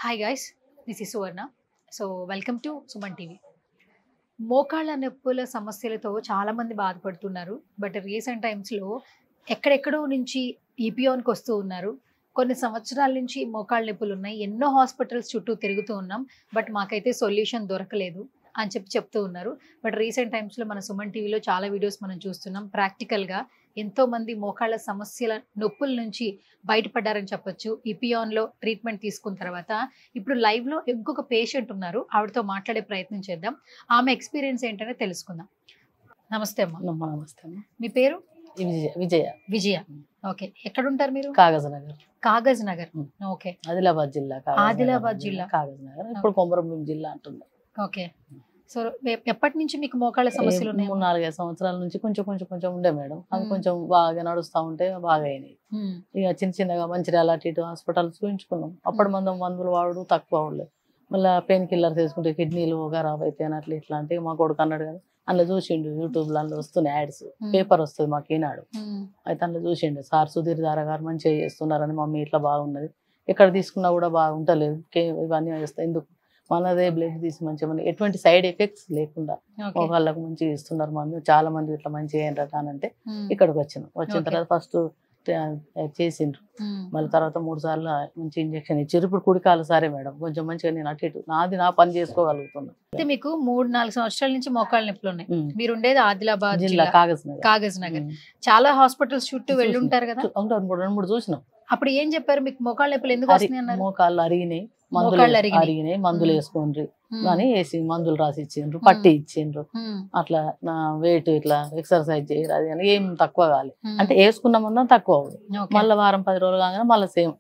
Hi guys, this is Suvarna. So welcome to Suman TV. మోకాళ్ళ నొప్పుల సమస్యలతో చాలామంది బాధపడుతున్నారు. బట్ రీసెంట్ టైమ్స్లో ఎక్కడెక్కడో నుంచి ఈపీఓన్కి వస్తూ ఉన్నారు. కొన్ని సంవత్సరాల నుంచి మోకాళ్ళ నొప్పులు ఉన్నాయి, ఎన్నో హాస్పిటల్స్ చుట్టూ తిరుగుతూ ఉన్నాం, బట్ మాకైతే సొల్యూషన్ దొరకలేదు అని చెప్తూ ఉన్నారు. బట్ రీసెంట్ టైమ్స్లో మన సుమన్ టీవీలో చాలా వీడియోస్ మనం చూస్తున్నాం. ప్రాక్టికల్గా ఎంతోమంది మోకాళ్ళ సమస్యల నొప్పుల నుంచి బయటపడ్డారని చెప్పొచ్చు ఈపీఆన్లో ట్రీట్మెంట్ తీసుకున్న తర్వాత. ఇప్పుడు లైవ్లో ఇంకొక పేషెంట్ ఉన్నారు, ఆవిడతో మాట్లాడే ప్రయత్నం చేద్దాం. ఆమె ఎక్స్పీరియన్స్ ఏంటనే తెలుసుకుందాం. నమస్తే అమ్మా. నమస్తే అమ్మా. మీ పేరు? విజయ. విజయ. ఓకే, ఎక్కడ ఉంటారు మీరు? కాగజ్ నగర్. కాగజ్ నగర్. ఓకే, ఆదిలాబాద్ జిల్లా. ఆదిలాబాద్ జిల్లా, కాగజ్ నగర్. ఇప్పుడు కొమరంభీం జిల్లా అంటుంది. ఓకే. సో ఎప్పటి నుంచి మీకు మోకాళ్ళ సమస్యలు ఉన్నాయి? 3-4 సంవత్సరాల నుంచి కొంచెం కొంచెం కొంచెం ఉండే మేడం. అవి కొంచెం బాగా నడుస్తూ ఉంటే బాగా అయినాయి. ఇక చిన్న చిన్నగా మంచిర్యాల అటు ఇటు హాస్పిటల్స్ చూపించుకున్నాం. అప్పటి మందులు వాడు తక్కువ అవ్వలేదు. మళ్ళీ పెయిన్ కిల్లర్స్ వేసుకుంటే కిడ్నీలు ఖరాబ్ అయితే అని అట్లా ఇట్లా అంటే మా కొడుకు అన్నాడు కదా, అందులో చూసిండు యూట్యూబ్లో, అందులో వస్తున్నాయి యాడ్స్, పేపర్ వస్తుంది మాకు ఈనాడు. అయితే అందులో చూసిండు, సార్ సుధీర్ దారా గారు మంచిగా చేస్తున్నారని, మమ్మీ ఇట్లా బాగున్నది, ఎక్కడ తీసుకున్నా కూడా బాగుంటలేదు, ఇవన్నీ వేస్తాయి, ఎందుకు మనదే బ్లడ్ తీసి మంచిగా ఎటువంటి సైడ్ ఎఫెక్ట్స్ లేకుండా వాళ్ళకు మంచిగా ఇస్తున్నారు మమ్మీ, చాలా మంది ఇట్లా మంచిగా ఏంటంటే అని అంటే ఇక్కడికి వచ్చిన తర్వాత ఫస్ట్ చేసిండ్రు. మళ్ళీ తర్వాత 3 సార్లు మంచి ఇంజక్షన్ ఇచ్చారు. ఇప్పుడు కుడికాలు సరే మేడం, కొంచెం మంచిగా నేను అటు ఇటు నా పని చేసుకోగలుగుతున్నా. అయితే మీకు 3-4 సంవత్సరాల నుంచి మోకాళ్ళ నొప్పులు ఉన్నాయి. మీరు ఉండేది ఆదిలాబాద్ జిల్లా, కాగజ్ నగర్. చాలా హాస్పిటల్స్ చుట్టూ వెళ్ళి ఉంటారు కదా? 2-3 చూసినాం. అప్పుడు ఏం చెప్పారు మీకు మోకాళ్ళ నొప్పులు ఎందుకు వస్తున్నాయి అన్నారు? మోకాళ్ళు అరిగినాయి, మందులు వేసుకోండి అని వేసి మందులు రాసి ఇచ్చిండ్రు, పట్టి ఇచ్చిండ్రు. అట్లా నా వెయిట్ ఇట్లా ఎక్సర్సైజ్ చేయరు అది అని ఏం తక్కువ కావాలి అంటే వేసుకున్న మందం తక్కువ అవ్వదు. మళ్ళీ వారం 10 రోజులు కాగానే మళ్ళీ సేమ్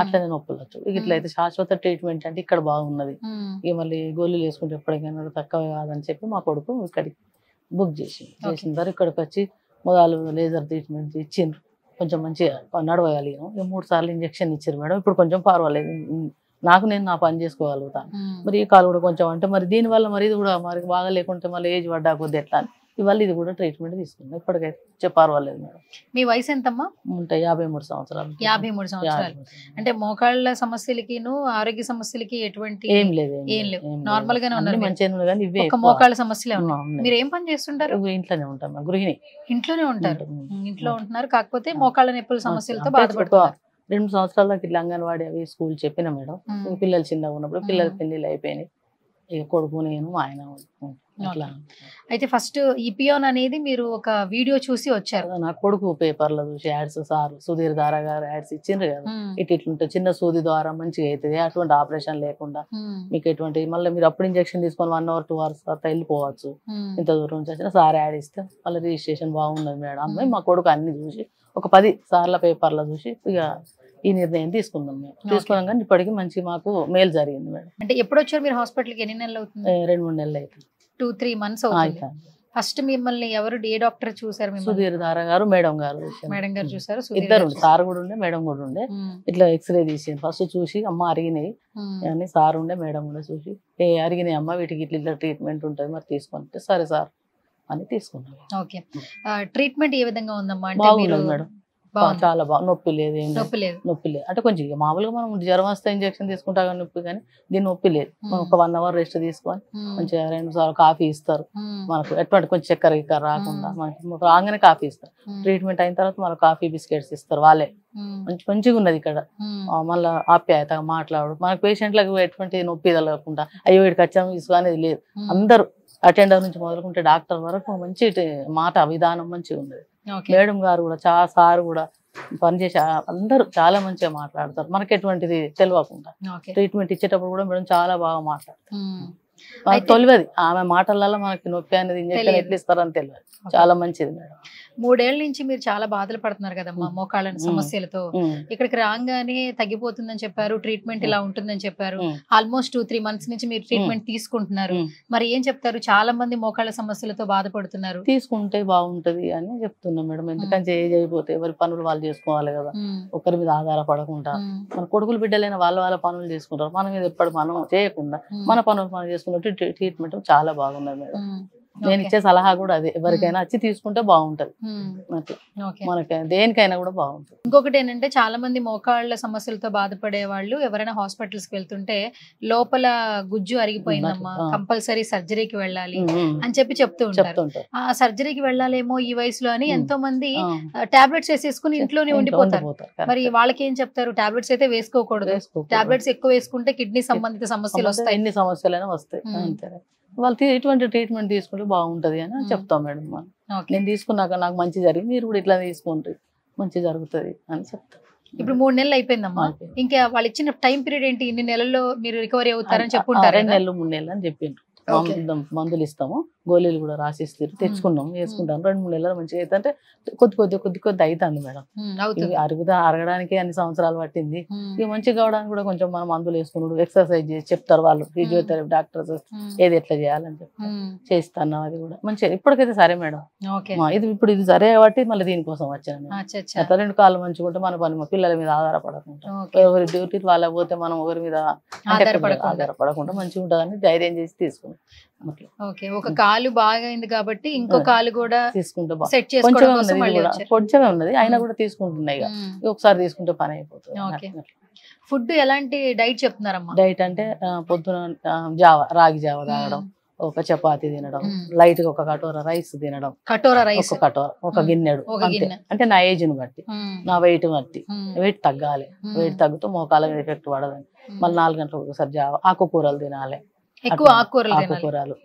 అట్లనే నొప్పులు వచ్చు. ఇట్లయితే శాశ్వత ట్రీట్మెంట్ అంటే ఇక్కడ బాగున్నది. ఇక మళ్ళీ గోళీలు వేసుకుంటే ఎప్పటికైనా తక్కువ కాదని చెప్పి మా కొడుకు ఇక్కడికి బుక్ చేసిన తర్వాత ఇక్కడికి వచ్చి మొదలు లేజర్ ట్రీట్మెంట్ ఇచ్చిండ్రు. కొంచెం మంచిగా నడవగలిగాను. 3 సార్లు ఇంజక్షన్ ఇచ్చారు మేడం. ఇప్పుడు కొంచెం పర్వాలేదు, నేను నా పని చేసుకోగలుగుతాను. మరి ఈ కాలు కూడా కొంచెం అంటే మరి దీనివల్ల మరి ఇది కూడా మరి బాగా లేకుంటే మళ్ళీ ఏజ్ పడ్డా కొద్ది ఎట్లా అని ఇవాళ ఇది కూడా ట్రీట్మెంట్ తీసుకున్నాం. ఇప్పటికైతే పర్వాలేదు మేడం. మీ వయసు ఎంతమ్మా? ఉంటాయి 53 సంవత్సరాలు. 53 సంవత్సరాలు. అంటే మోకాళ్ళ సమస్యలకి ఆరోగ్య సమస్యలకి ఎటువంటి ఏం లేదు, నార్మల్ గానే ఉన్నారు, మంచిగా. కానీ ఇవే మోకాళ్ళ సమస్యలే ఉన్నాయి. మీరు ఏం పని చేస్తుంటారు? ఇంట్లోనే ఉంటాం, గృహిణి. ఇంట్లోనే ఉంటారు, ఇంట్లో ఉంటున్నారు. కాకపోతే మోకాళ్ళ నొప్పుల సమస్యలతో బాధపడుతున్నారు. 2 సంవత్సరాల దాకా ఇట్లా అంగన్వాడీ అవి స్కూల్ చెప్పిన మేడం. పిల్లలు చిన్నగా ఉన్నప్పుడు పిల్లల పెళ్లిళ్ళు అయిపోయినాయి. ఇక కొడుకు నేను ఆయన అట్లా. అయితే ఫస్ట్ ఈపీఓన్ అనేది మీరు ఒక వీడియో చూసి వచ్చారు? నా కొడుకు పేపర్లో చూసి యాడ్స్, సార్ సుధీర్ దారా గారు యాడ్స్ ఇచ్చిండ్రు కదా, ఇట్లుంటే చిన్న సూది ద్వారా మంచిగా అవుతుంది, అటువంటి ఆపరేషన్ లేకుండా మీకు ఎటువంటి మళ్ళీ మీరు అప్పుడు ఇంజక్షన్ తీసుకొని 1 hour 2 hours తర్వాత వెళ్ళిపోవచ్చు. ఇంత దూరం నుంచి వచ్చిన సార్ యాడ్ ఇస్తే మళ్ళీ రిజిస్ట్రేషన్ బాగున్నది మేడం అమ్మాయి. మా కొడుకు అన్ని చూసి ఒక 10 సార్ల పేపర్లో చూసి ఇక ఈ నిర్ణయం తీసుకున్నాం. మేము తీసుకున్నాం కానీ ఇప్పటికీ మంచి మాకు మేలు జరిగింది మేడం. అంటే ఎప్పుడు వచ్చారు మీరు హాస్పిటల్కి? ఎన్ని నెలలు అవుతుంది? 2-3 నెలలు అవుతుంది. 2-3 months అవుతుంది. ఫస్ట్ మిమ్మల్ని ఎవరు ఏ డాక్టర్ చూసారు? సుధీర్ దారా గారు, మేడం గారు చూసారు. ఇద్దరు, సార్ కూడా ఉండే మేడం కూడా ఉండే. ఇట్లా ఎక్స్రే తీసి ఫస్ట్ చూసి అమ్మ అరిగినాయి అని సార్ ఉండే మేడం కూడా చూసి అరిగినాయి అమ్మ, వీటికి ఇట్లా ట్రీట్మెంట్ ఉంటుంది మరి తీసుకుంటే సరే సార్ అని తీసుకున్నాం. ఓకే, ట్రీట్మెంట్ ఏ విధంగా ఉందమ్మా? బాగుంది మేడం, చాలా బాగా. నొప్పి లేదు, నొప్పి లేదు అంటే కొంచెం ఇక మామూలుగా మనం జ్వరం వస్తే ఇంజక్షన్ తీసుకుంటా కానీ నొప్పి, కానీ దీని నొప్పి లేదు. ఒక 1 hour రెస్ట్ తీసుకొని మంచిగా 2 సార్లు కాఫీ ఇస్తారు మనకు, ఎటువంటి కొంచెం చక్కెర రాకుండా మనకి రాగానే కాఫీ ఇస్తారు. ట్రీట్మెంట్ అయిన తర్వాత మనకు కాఫీ బిస్కెట్స్ ఇస్తారు వాళ్ళే. మంచిగా ఉన్నది ఇక్కడ. మళ్ళీ ఆప్యాయతగా మాట్లాడు, మనకు పేషెంట్లకు ఎటువంటి నొప్పి తగలకుండా అయ్యో వీడికి వచ్చాము ఇసు అనేది లేదు. అందరూ అటెండర్ నుంచి మొదలుకుంటే డాక్టర్ వరకు మంచి మాట విధానం మంచిగా ఉన్నది. మేడం గారు కూడా సార్ కూడా పనిచేసే అందరూ చాలా మంచిగా మాట్లాడతారు, మనకి ఎటువంటిది తెలియకుండా. ట్రీట్మెంట్ ఇచ్చేటప్పుడు కూడా మేడం చాలా బాగా మాట్లాడతారు. తెలియదు ఆమె మాటలలో మనకి నొప్పి అనేది ఇంజక్షన్ ఎట్లా ఇస్తారని తెలియదు. చాలా మంచిది మేడం. 3 ఏళ్ల నుంచి మీరు చాలా బాధలు పడుతున్నారు కదమ్మా మోకాళ్ళ సమస్యలతో. ఇక్కడికి రాగానే తగ్గిపోతుందని చెప్పారు, ట్రీట్మెంట్ ఇలా ఉంటుందని చెప్పారు. ఆల్మోస్ట్ 2-3 months నుంచి మీరు ట్రీట్మెంట్ తీసుకుంటున్నారు. మరి ఏం చెప్తారు? చాలా మంది మోకాళ్ళ సమస్యలతో బాధపడుతున్నారు. తీసుకుంటే బాగుంటది అని చెప్తున్నాం మేడం. ఎందుకంటే ఏజ్ అయిపోతే ఎవరి పనులు వాళ్ళు చేసుకోవాలి కదా, ఒకరి మీద ఆధారపడకుండా. మన కొడుకులు బిడ్డలైన వాళ్ళ పనులు చేసుకుంటారు, మన మీద ఎప్పుడు మనం చేయకుండా మన పనులు మనం చేసుకున్నట్టు ట్రీట్మెంట్ చాలా బాగున్నది మేడం. నేను ఇచ్చే సలహా కూడా అదే, ఎవరికైనా వచ్చి తీసుకుంటే బాగుంటది, మనకి దేనికైనా కూడా బాగుంటుంది. ఇంకొకటి ఏంటంటే చాలా మంది మోకాళ్ళ సమస్యలతో బాధపడే వాళ్ళు ఎవరైనా హాస్పిటల్స్ కి వెళ్తుంటే లోపల గుజ్జు అరిగిపోయిందమ్మా, కంపల్సరీ సర్జరీకి వెళ్ళాలి అని చెప్తూ ఉంటారు. ఆ సర్జరీకి వెళ్ళాలేమో ఈ వయసులో అని ఎంతో మంది టాబ్లెట్స్ వేసేసుకుని ఇంట్లోనే ఉండిపోతారు. మరి వాళ్ళకి ఏం చెప్తారు? టాబ్లెట్స్ అయితే వేసుకోకూడదు, టాబ్లెట్స్ ఎక్కువ వేసుకుంటే కిడ్నీ సంబంధిత సమస్యలు వస్తాయి, ఎన్ని సమస్యలైనా వస్తాయి, అంతే. వాళ్ళు ఇటువంటి ట్రీట్మెంట్ తీసుకుంటే బాగుంటది అని చెప్తాం మేడం. మనం నేను తీసుకున్నాక నాకు మంచి జరిగింది, మీరు కూడా ఇట్లా తీసుకుంటే మంచి జరుగుతుంది అని చెప్తాం. ఇప్పుడు 3 నెలలు అయిపోయిందమ్మా, ఇంకా వాళ్ళు ఇచ్చిన టైం పీరియడ్ ఏంటి? ఇన్ని నెలల్లో మీరు రికవరీ అవుతారని చెప్పుంటారు. 2 నెలలు 3 నెలలు అని చెప్పిండ్రు. మందులు ఇస్తాము, గోళీలు కూడా రాసిస్తారు, తెచ్చుకున్నాం, వేసుకుంటాం. 2-3 నెలలు మంచిగా అయితే అంటే కొద్ది అవుతుంది మేడం. అరగడానికి అన్ని సంవత్సరాలు పట్టింది, ఇక మంచిగా కావడానికి కూడా కొంచెం మనం మందులు వేసుకున్నాడు, ఎక్సర్సైజ్ చేసి చెప్తారు వాళ్ళు, ఫిజియోథెరపీ డాక్టర్స్ ఏది ఎట్లా చేయాలని చెప్పి చేస్తాను. అది కూడా మంచిగా ఇప్పటికైతే సరే మేడం. ఇప్పుడు ఇది సరే కాబట్టి మళ్ళీ దీనికోసం వచ్చాను. 2 కాళ్ళు మంచిగా ఉంటే మన పని పిల్లల మీద ఆధారపడకుండా, ఎవరి డ్యూటీ వాళ్ళకి పోతే మనం ఒకరి మీద ఆధారపడకుండా మంచిగా ఉంటుందని ధైర్యం చేసి తీసుకున్నాం. ఒక కాలు బాగా అయింది కాబట్టి ఇంకో కాలు కూడా తీసుకుంటే కొంచెమే ఉన్నది అయినా కూడా తీసుకుంటున్నాయి, ఒకసారి తీసుకుంటే పని అయిపోతుంది. ఫుడ్ ఎలాంటి డైట్ చెప్తున్నారమ్మా? డైట్ అంటే పొద్దున రాగి జావ తాగడం, ఒక చపాతి తినడం, లైట్ గా ఒక కటోర రైస్ తినడం, ఒక గిన్నెడు, అంటే నా ఏజ్ ని బట్టి, నా వెయిట్ బట్టి, వెయిట్ తగ్గాలి, వెయిట్ తగ్గుతూ మోకాల మీద ఎఫెక్ట్ పడదని. మళ్ళీ 4 గంటలకు ఒకసారి జావ, ఆకుకూరలు తినాలి, ఆకుకూరలు,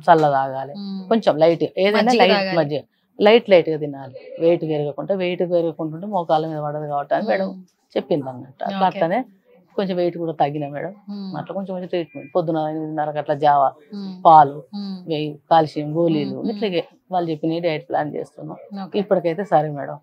చల్ల తాగాలి, కొంచెం లైట్, ఏదైనా లైట్ గా తినాలి, వెయిట్ పెరగకుండా మోకాల మీద పడదు కాబట్టి అని మేడం చెప్పింది అన్నట్టు. అట్లనే కొంచెం వెయిట్ కూడా తగ్గిన మేడం. అట్లా కొంచెం ట్రీట్మెంట్ పొద్దున 8:30 అట్లా జావా, పాలు, కాల్షియం గోళీలు, ఇట్లాగే వాళ్ళు చెప్పిన డైట్ ప్లాన్ చేస్తున్నాం. ఇప్పటికైతే సరే మేడం.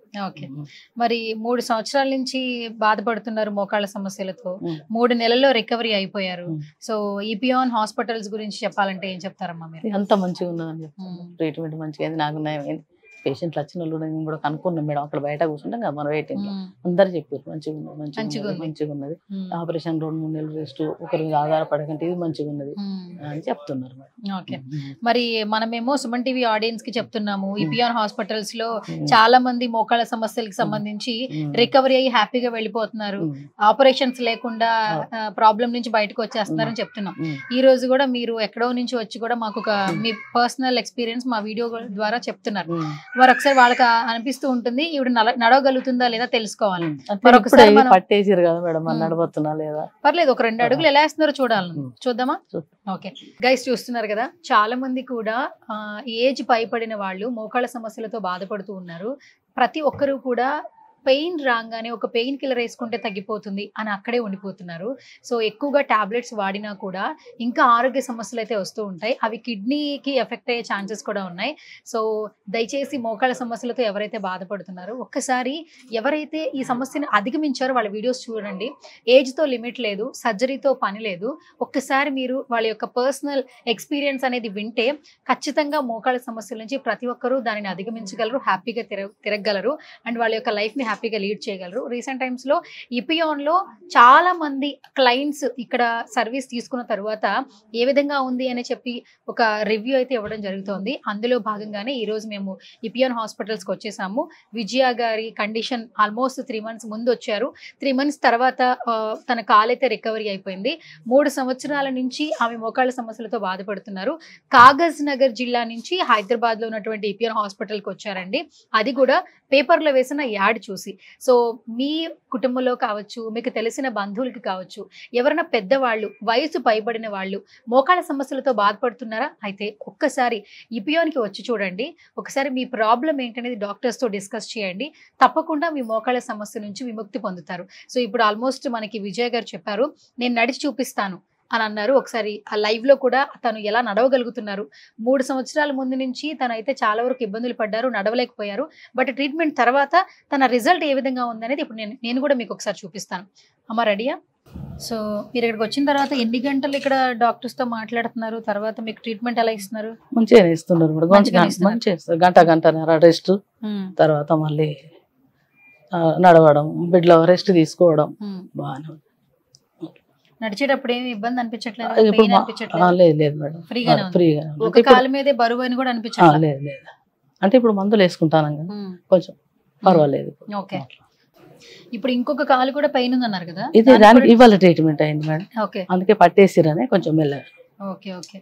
మరి 3 సంవత్సరాల నుంచి బాధపడుతున్నారు మోకాళ్ళ సమస్యలతో, 3 నెలల్లో రికవరీ అయిపోయారు. సో ఈపియాన్ హాస్పిటల్స్ గురించి చెప్పాలంటే ఏం చెప్తారమ్మా మీరు? అంత మంచిగా ఉన్నదని చెప్తాను, ట్రీట్మెంట్ మంచిగా అయింది, నాకు నయమైంది. పేషెంట్లు వచ్చిన వాళ్ళు నేను కూడా కనుక్కున్నాం మేడం, అక్కడ బయట కూర్చుంటాం కదా మన వెయిటింగ్ లో, అందరు చెప్పారు మంచిగా ఉన్నది, ఆపరేషన్ 2-3 నెలలు రెస్ట్, ఒకరి మీద ఆధారపడకంటే ఇది మంచిగా ఉన్నది అని చెప్తున్నారు మేడం. మరి మనమేమో సుమన్ టీవీ ఆడియన్స్ కి చెప్తున్నాము, ఈపియాన్ హాస్పిటల్స్ లో చాలా మంది మోకాళ్ళ సమస్యలకు సంబంధించి రికవరీ అయ్యి హ్యాపీగా వెళ్ళిపోతున్నారు, ఆపరేషన్స్ లేకుండా ప్రాబ్లం నుంచి బయటకు వచ్చేస్తున్నారని చెప్తున్నాం. ఈ రోజు కూడా మీరు ఎక్కడో నుంచి వచ్చి కూడా మాకు ఒక మీ పర్సనల్ ఎక్స్పీరియన్స్ మా వీడియో ద్వారా చెప్తున్నారు. మరి ఒకసారి వాళ్ళకి అనిపిస్తూ ఉంటుంది ఈవిడ నడవగలుగుతుందా లేదా తెలుసుకోవాలి, పర్లేదు ఒక 2 అడుగులు ఎలా వేస్తున్నారో చూద్దామా? ఓకే గైస్, చూస్తున్నారు కదా, చాలా మంది కూడా ఏజ్ పైపడిన వాళ్ళు మోకాళ్ళ సమస్యలతో బాధపడుతూ ఉన్నారు. ప్రతి ఒక్కరూ కూడా పెయిన్ రాగానే ఒక పెయిన్ కిల్లర్ వేసుకుంటే తగ్గిపోతుంది అని అక్కడే ఉండిపోతున్నారు. సో ఎక్కువగా టాబ్లెట్స్ వాడినా కూడా ఇంకా ఆరోగ్య సమస్యలు అయితే వస్తూ ఉంటాయి, అవి కిడ్నీకి ఎఫెక్ట్ అయ్యే ఛాన్సెస్ కూడా ఉన్నాయి. సో దయచేసి మోకాళ్ళ సమస్యలతో ఎవరైతే బాధపడుతున్నారో ఒక్కసారి ఎవరైతే ఈ సమస్యను అధిగమించారో వాళ్ళ వీడియోస్ చూడండి. ఏజ్తో లిమిట్ లేదు, సర్జరీతో పని లేదు. ఒక్కసారి మీరు వాళ్ళ యొక్క పర్సనల్ ఎక్స్పీరియన్స్ అనేది వింటే ఖచ్చితంగా మోకాళ్ళ సమస్యల నుంచి ప్రతి ఒక్కరూ దానిని అధిగమించగలరు, హ్యాపీగా తిరగగలరు అండ్ వాళ్ళ యొక్క లైఫ్ని హ్యాపీగా లీడ్ చేయగలరు. రీసెంట్ టైమ్స్లో ఈపియాన్లో చాలా మంది క్లయింట్స్ ఇక్కడ సర్వీస్ తీసుకున్న తర్వాత ఏ విధంగా ఉంది అని చెప్పి ఒక రివ్యూ అయితే ఇవ్వడం జరుగుతుంది. అందులో భాగంగానే ఈరోజు మేము ఈపియాన్ హాస్పిటల్స్కి వచ్చేసాము. విజయ గారి కండిషన్ ఆల్మోస్ట్ 3 months ముందు వచ్చారు. 3 months తర్వాత తన కాలైతే రికవరీ అయిపోయింది. 3 సంవత్సరాల నుంచి ఆమె మోకాళ్ళ సమస్యలతో బాధపడుతున్నారు. కాగజ్ నగర్ జిల్లా నుంచి హైదరాబాద్లో ఉన్నటువంటి ఈపియాన్ హాస్పిటల్కి వచ్చారండి. అది కూడా పేపర్లో వేసిన యాడ్ చూసి. సో మీ కుటుంబంలో కావచ్చు, మీకు తెలిసిన బంధువులకి కావచ్చు, ఎవరైనా పెద్దవాళ్ళు, వయసు పైబడిన వాళ్ళు మోకాళ్ళ సమస్యలతో బాధపడుతున్నారా? అయితే ఒక్కసారి ఈపియాన్కి వచ్చి చూడండి. ఒకసారి మీ ప్రాబ్లం ఏంటనేది డాక్టర్స్తో డిస్కస్ చేయండి. తప్పకుండా మీ మోకాళ్ళ సమస్య నుంచి విముక్తి పొందుతారు. సో ఇప్పుడు ఆల్మోస్ట్ మనకి విజయ్ గారు చెప్పారు, నేను నడిచి చూపిస్తాను అని అన్నారు. ఒకసారి ఆ లైవ్లో కూడా తను ఎలా నడవగలుగుతున్నారు, 3 సంవత్సరాల ముందు నుంచి తనైతే చాలా వరకు ఇబ్బందులు పడ్డారు, నడవలేకపోయారు. బట్ ట్రీట్మెంట్ తర్వాత తన రిజల్ట్ ఏ విధంగా ఉందనేది ఇప్పుడు నేను కూడా మీకు ఒకసారి చూపిస్తాను. అమ్మ రెడీయా? సో మీరు ఇక్కడికి వచ్చిన తర్వాత ఎన్ని గంటలు ఇక్కడ డాక్టర్స్తో మాట్లాడుతున్నారు, తర్వాత మీకు ట్రీట్మెంట్ ఎలా ఇస్తున్నారు? మంచిగా ఇస్తున్నారు, గంటన్నర రెస్ట్, తర్వాత మళ్ళీ నడవడం, బెడ్లో రెస్ట్ తీసుకోవడం బాగానే. నడిచేటప్పుడు ఏమి ఇబ్బంది అనిపించట్లేదు, ఇప్పుడు పెయిన్ అనిపించట్లేదు? లేదు లేదు మేడం, ఫ్రీగానే ఉంది. ఫ్రీగానే ఉంది. ఒక కాలు మీదే బరువు అని కూడా అనిపించట్లేదు? లేదు లేదు, అంటే ఇప్పుడు మందులు వేసుకుంటాను కదా, కొంచెం పర్వాలేదు. ఓకే. ఇప్పుడు ఇంకొక కాలు కూడా పెయిన్ ఉంది అన్నారు కదా, ఇది దానికి ఇవాళ ట్రీట్మెంట్ అయింది మేడం. ఓకే. అందుకే పట్టేసిరనే కొంచెం మెల్లగా. Okay okay.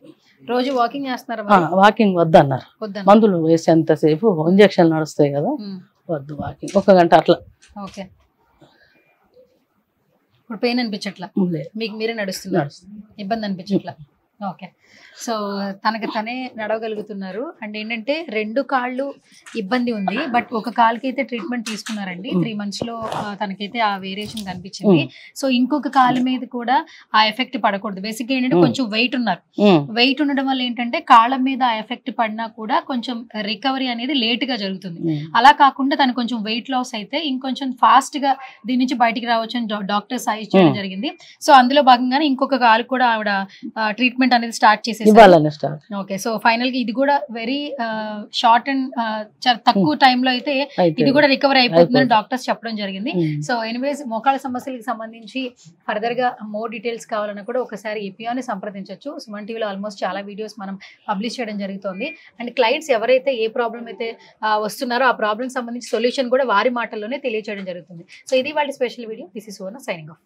రోజు వాకింగ్ చేస్తున్నారా? వాకింగ్ వద్దన్నారు, మందులు వేసి ఎంతసేపు ఇంజక్షన్ నడుస్తాయి కదా, వద్దు వాకింగ్ 1 గంట అట్లా. ఓకే. ఇప్పుడు పెయిన్ అనిపించట్లా మీకు? మీరే నడుస్తున్నారు, ఇబ్బంది అనిపించట్లా? ఓకే. సో తనకి తనే నడవగలుగుతున్నారు. అండ్ ఏంటంటే 2 కాళ్ళు ఇబ్బంది ఉంది, బట్ ఒక కాలుకి అయితే ట్రీట్మెంట్ తీసుకున్నారండి. 3 months లో తనకైతే ఆ వేరియేషన్ కనిపించింది. సో ఇంకొక కాలు మీద కూడా ఆ ఎఫెక్ట్ పడకూడదు. బేసిక్గా ఏంటంటే కొంచెం వెయిట్ ఉన్నారు, వెయిట్ ఉండడం వల్ల ఏంటంటే కాళ్ళ మీద ఆ ఎఫెక్ట్ పడినా కూడా కొంచెం రికవరీ అనేది లేట్ గా జరుగుతుంది. అలా కాకుండా తను కొంచెం వెయిట్ లాస్ అయితే ఇంకొంచెం ఫాస్ట్ గా దీని నుంచి బయటికి రావచ్చు అని డాక్టర్ సజెస్ట్ చేయడం జరిగింది. సో అందులో భాగంగానే ఇంకొక కాలు కూడా ఆవిడ ట్రీట్మెంట్ అనేది స్టార్ట్ చేసేసారు. ఓకే. సో ఫైనల్ గా ఇది కూడా వెరీ షార్ట్ అండ్ తక్కువ టైంలో అయితే ఇది కూడా రికవర్ అయిపోతుందని డాక్టర్స్ చెప్పడం జరిగింది. సో ఎనీవేస్ మోకాళ్ళ సమస్యలకు సంబంధించి ఫర్దర్ గా మోర్ డీటెయిల్స్ కావాలన్నా కూడా ఒకసారి EPOని సంప్రదించవచ్చు. సుమన్ టీవీలో ఆల్మోస్ట్ చాలా వీడియోస్ మనం పబ్లిష్ చేయడం జరుగుతుంది. అండ్ క్లయింట్స్ ఎవరైతే ఏ ప్రాబ్లం అయితే వస్తున్నారో ఆ ప్రాబ్లం సంబంధించి సొల్యూషన్ కూడా వారి మాటల్లోనే తెలియజేయడం జరుగుతుంది. సో ఇది వాళ్ళ special video. This is Suvarna signing off.